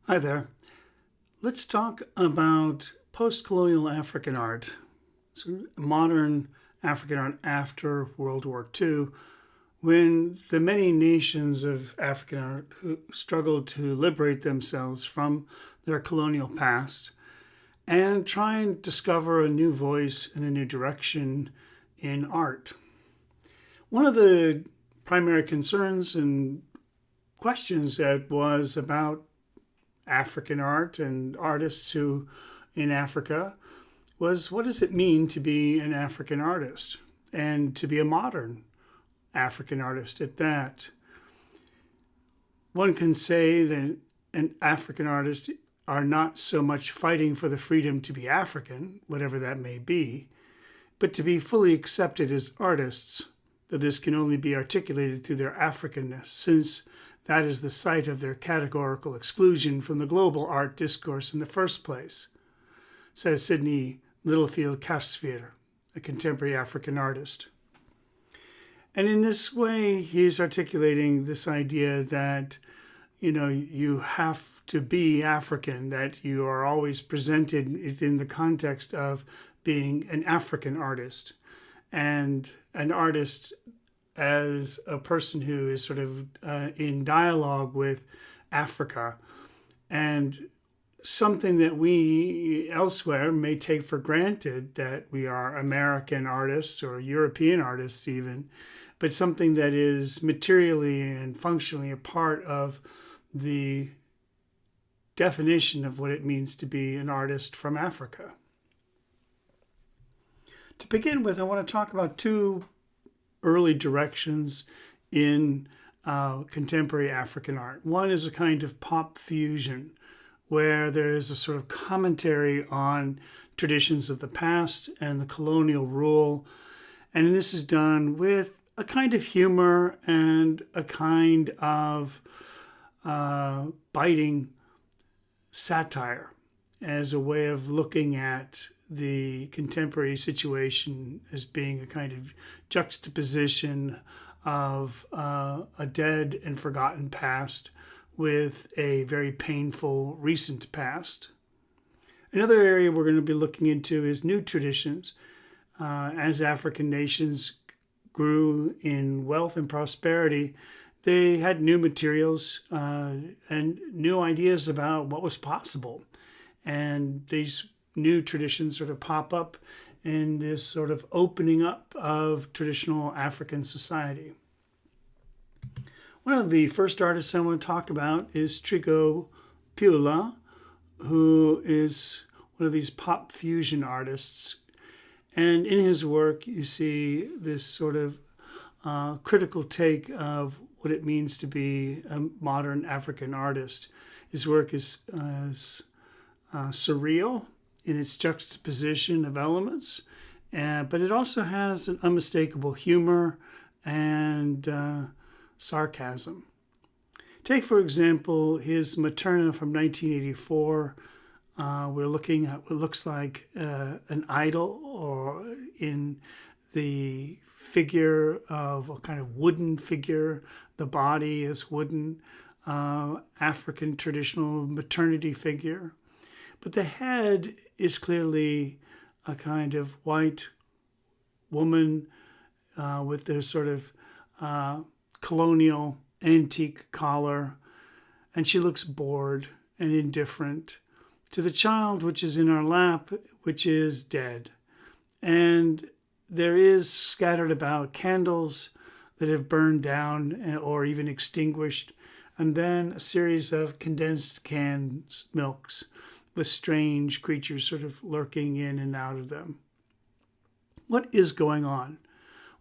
Hi there. Let's talk about post-colonial African art, so modern African art after World War II, when the many nations of African art who struggled to liberate themselves from their colonial past and try and discover a new voice and a new direction in art. One of the primary concerns and questions that was about African art and artists who in Africa was, what does it mean to be an African artist and to be a modern African artist at that? One can say that an African artist are not so much fighting for the freedom to be African, whatever that may be, but to be fully accepted as artists, though this can only be articulated through their Africanness, since that is the site of their categorical exclusion from the global art discourse in the first place, says Sidney Littlefield Casfier, a contemporary African artist. And in this way, he's articulating this idea that, you have to be African, that you are always presented within the context of being an African artist, and an artist as a person who is sort of in dialogue with Africa, and something that we elsewhere may take for granted, that we are American artists or European artists even, but something that is materially and functionally a part of the definition of what it means to be an artist from Africa. To begin with, I want to talk about two early directions in contemporary African art. One is a kind of pop fusion, where there is a sort of commentary on traditions of the past and the colonial rule. And this is done with a kind of humor and a kind of biting satire as a way of looking at the contemporary situation as being a kind of juxtaposition of a dead and forgotten past with a very painful recent past. Another area we're going to be looking into is new traditions. As African nations grew in wealth and prosperity, they had new materials and new ideas about what was possible. And these new traditions sort of pop up in this sort of opening up of traditional African society. One of the first artists I want to talk about is Trigo Pula, who is one of these pop fusion artists. And in his work, you see this sort of critical take of what it means to be a modern African artist. His work is surreal in its juxtaposition of elements, but it also has an unmistakable humor and sarcasm. Take, for example, his Materna from 1984. We're looking at what looks like an idol, or in the figure of a kind of wooden figure. The body is wooden, African traditional maternity figure. But the head is clearly a kind of white woman with their sort of colonial antique collar, and she looks bored and indifferent to the child which is in our lap, which is dead. And there is scattered about candles that have burned down or even extinguished, and then a series of condensed canned milks with strange creatures sort of lurking in and out of them. What is going on?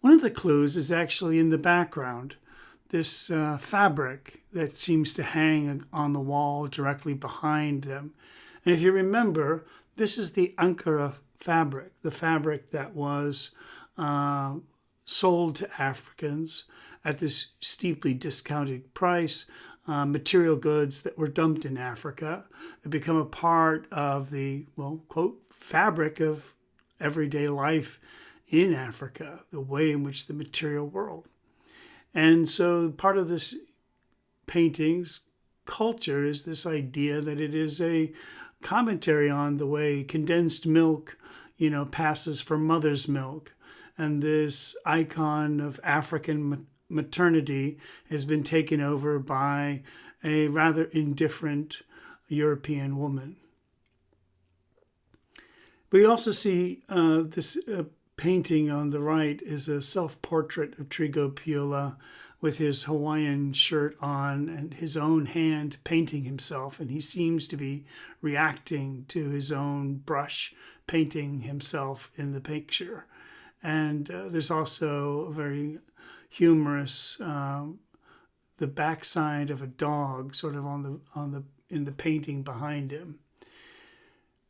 One of the clues is actually in the background, this fabric that seems to hang on the wall directly behind them. And if you remember, this is the Ankara fabric, the fabric that was sold to Africans at this steeply discounted price, material goods that were dumped in Africa that become a part of the, well, quote, fabric of everyday life in Africa, the way in which the material world. And so part of this paintings culture is this idea that it is a commentary on the way condensed milk, passes for mother's milk. And this icon of African maternity has been taken over by a rather indifferent European woman. We also see this painting on the right is a self-portrait of Trigo Piola with his Hawaiian shirt on and his own hand painting himself. And he seems to be reacting to his own brush painting himself in the picture. And there's also a very humorous, the backside of a dog sort of in the painting behind him.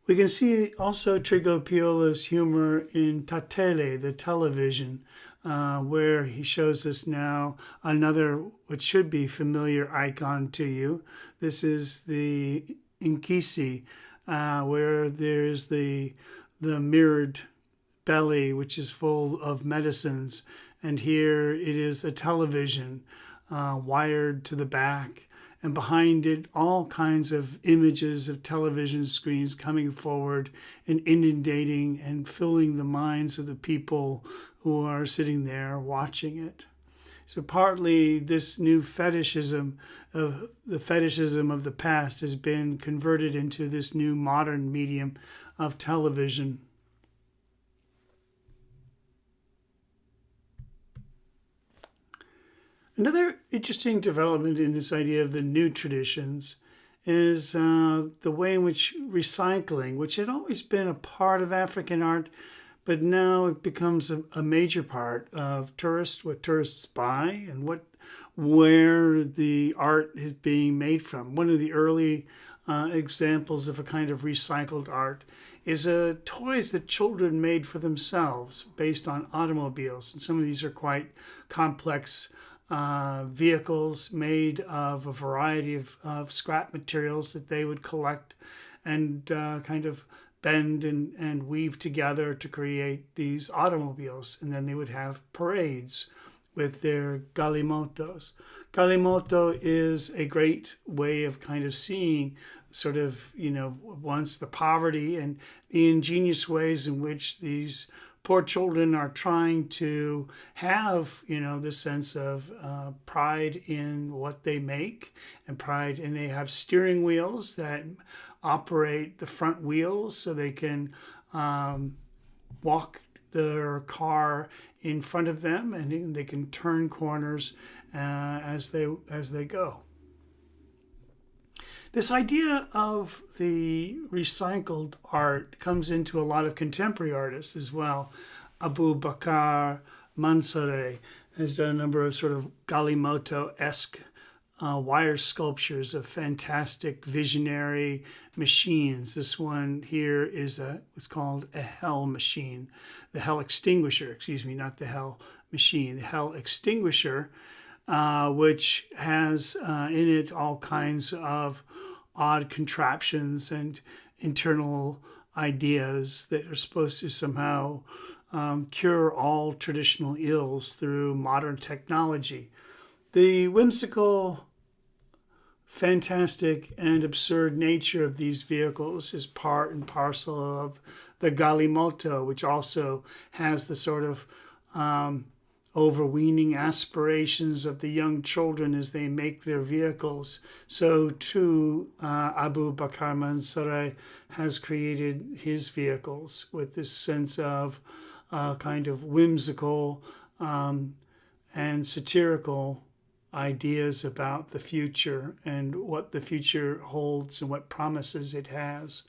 We can see also Trigo Piola's humor in Tatele, the television, where he shows us now another, what should be familiar icon to you. This is the Inkisi, where there's the mirrored belly, which is full of medicines. And here it is a television wired to the back. And behind it, all kinds of images of television screens coming forward and inundating and filling the minds of the people who are sitting there watching it. So partly this new fetishism of the past has been converted into this new modern medium of television. Another interesting development in this idea of the new traditions is the way in which recycling, which had always been a part of African art, but now it becomes a major part of what tourists buy and where the art is being made from. One of the early examples of a kind of recycled art is toys that children made for themselves based on automobiles. And some of these are quite complex vehicles made of a variety of scrap materials that they would collect and kind of bend and weave together to create these automobiles. And then they would have parades with their galimotos. Galimoto is a great way of kind of seeing sort of, once the poverty and the ingenious ways in which these poor children are trying to have, this sense of pride in what they make and pride, and they have steering wheels that operate the front wheels so they can walk their car in front of them and they can turn corners as they go. This idea of the recycled art comes into a lot of contemporary artists as well. Abu Bakr Mansoureh has done a number of sort of Galimoto-esque wire sculptures of fantastic visionary machines. This one here is it's called a hell machine, the hell extinguisher, not the hell machine, the hell extinguisher, which has in it all kinds of odd contraptions and internal ideas that are supposed to somehow cure all traditional ills through modern technology. The whimsical, fantastic, and absurd nature of these vehicles is part and parcel of the Galimoto, which also has the sort of overweening aspirations of the young children as they make their vehicles. So too, Abu Bakr Mansoureh has created his vehicles with this sense of kind of whimsical and satirical ideas about the future and what the future holds and what promises it has.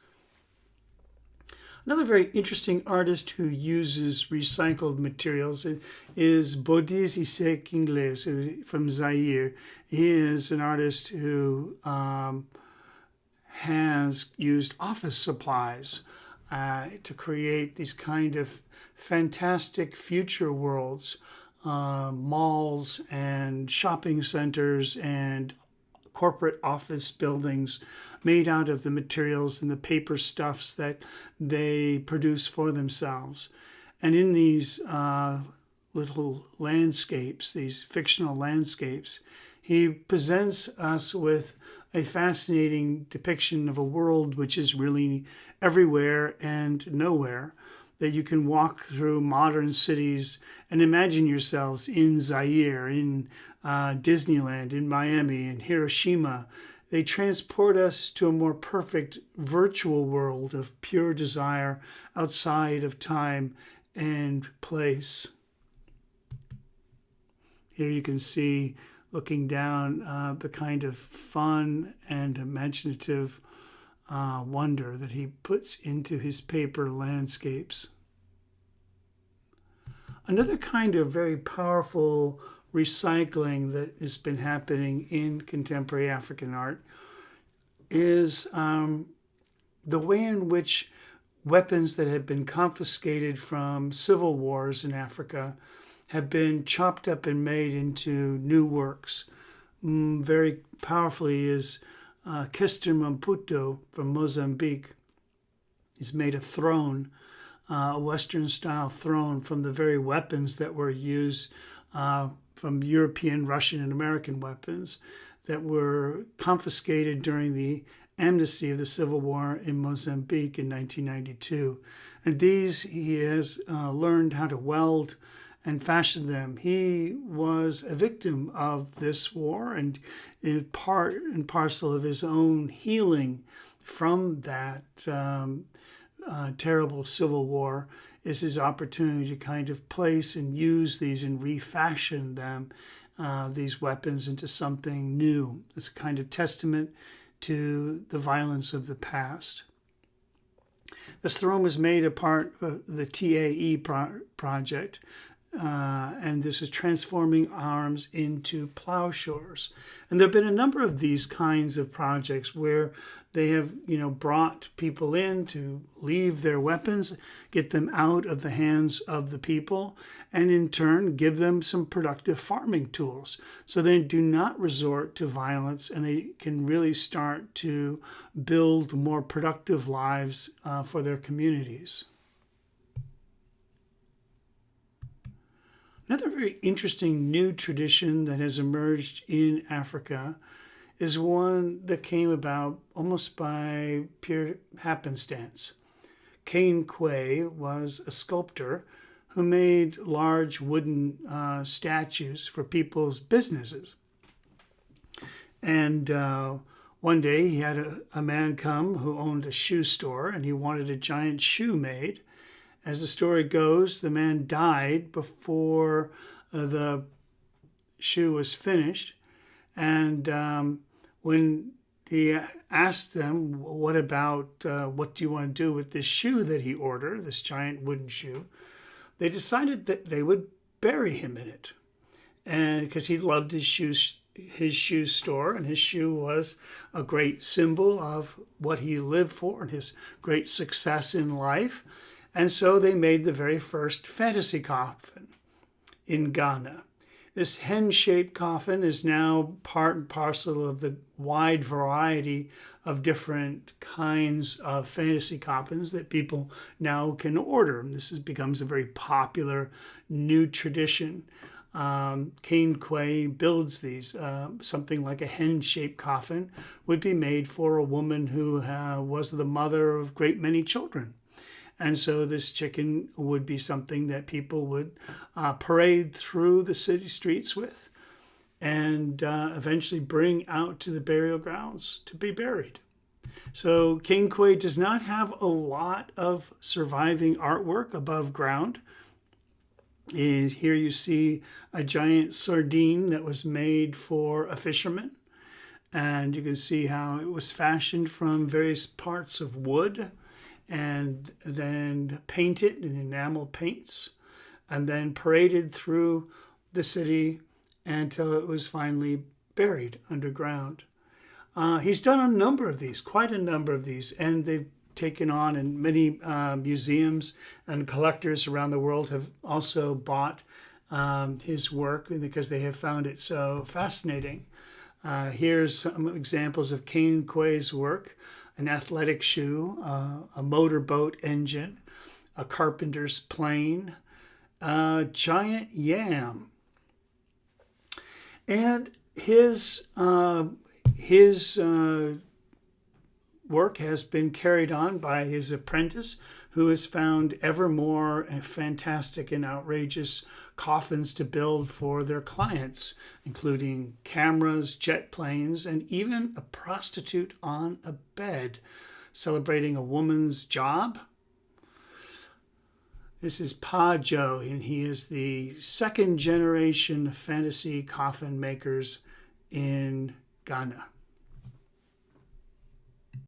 Another very interesting artist who uses recycled materials is Bodiz Isaac Ingles from Zaire. He is an artist who has used office supplies to create these kind of fantastic future worlds, malls and shopping centers and corporate office buildings made out of the materials and the paper stuffs that they produce for themselves. And in these little landscapes, these fictional landscapes, he presents us with a fascinating depiction of a world which is really everywhere and nowhere, that you can walk through modern cities and imagine yourselves in Zaire, in Disneyland, in Miami, in Hiroshima. They transport us to a more perfect virtual world of pure desire outside of time and place. Here you can see, looking down, the kind of fun and imaginative wonder that he puts into his paper landscapes. Another kind of very powerful recycling that has been happening in contemporary African art is the way in which weapons that had been confiscated from civil wars in Africa have been chopped up and made into new works. Very powerfully is Kester Mamputo from Mozambique. He's made a throne, a Western-style throne from the very weapons that were used from European, Russian, and American weapons that were confiscated during the amnesty of the Civil War in Mozambique in 1992. And these he has learned how to weld and fashion them. He was a victim of this war, and in part and parcel of his own healing from that terrible civil war is his opportunity to kind of place and use these and refashion them, these weapons, into something new. It's a kind of testament to the violence of the past. This throne was made a part of the TAE project, and this is transforming arms into plowshares. And there have been a number of these kinds of projects where they have, brought people in to leave their weapons, get them out of the hands of the people, and in turn give them some productive farming tools so they do not resort to violence and they can really start to build more productive lives for their communities. Another very interesting new tradition that has emerged in Africa is one that came about almost by pure happenstance. Cain Quay was a sculptor who made large wooden statues for people's businesses. And one day he had a man come who owned a shoe store, and he wanted a giant shoe made. As the story goes, the man died before the shoe was finished. And when he asked them, what do you want to do with this shoe that he ordered, this giant wooden shoe, they decided that they would bury him in it. And because he loved his shoe store, and his shoe was a great symbol of what he lived for and his great success in life. And so they made the very first fantasy coffin in Ghana. This hen-shaped coffin is now part and parcel of the wide variety of different kinds of fantasy coffins that people now can order. This becomes a very popular new tradition. Cain Quay builds these. Something like a hen-shaped coffin would be made for a woman who was the mother of a great many children. And so this chicken would be something that people would parade through the city streets with and eventually bring out to the burial grounds to be buried. So Cain Quay does not have a lot of surviving artwork above ground. And here you see a giant sardine that was made for a fisherman. And you can see how it was fashioned from various parts of wood, and then painted in enamel paints, and then paraded through the city until it was finally buried underground. He's done a number of these, quite a number of these, and they've taken on, and many museums and collectors around the world have also bought his work because they have found it so fascinating. Here's some examples of Cain Quay's work: an athletic shoe, a motorboat engine, a carpenter's plane, a giant yam. And his work has been carried on by his apprentice, who has found ever more fantastic and outrageous coffins to build for their clients, including cameras, jet planes, and even a prostitute on a bed, celebrating a woman's job. This is Pa Joe, and he is the second generation fantasy coffin makers in Ghana.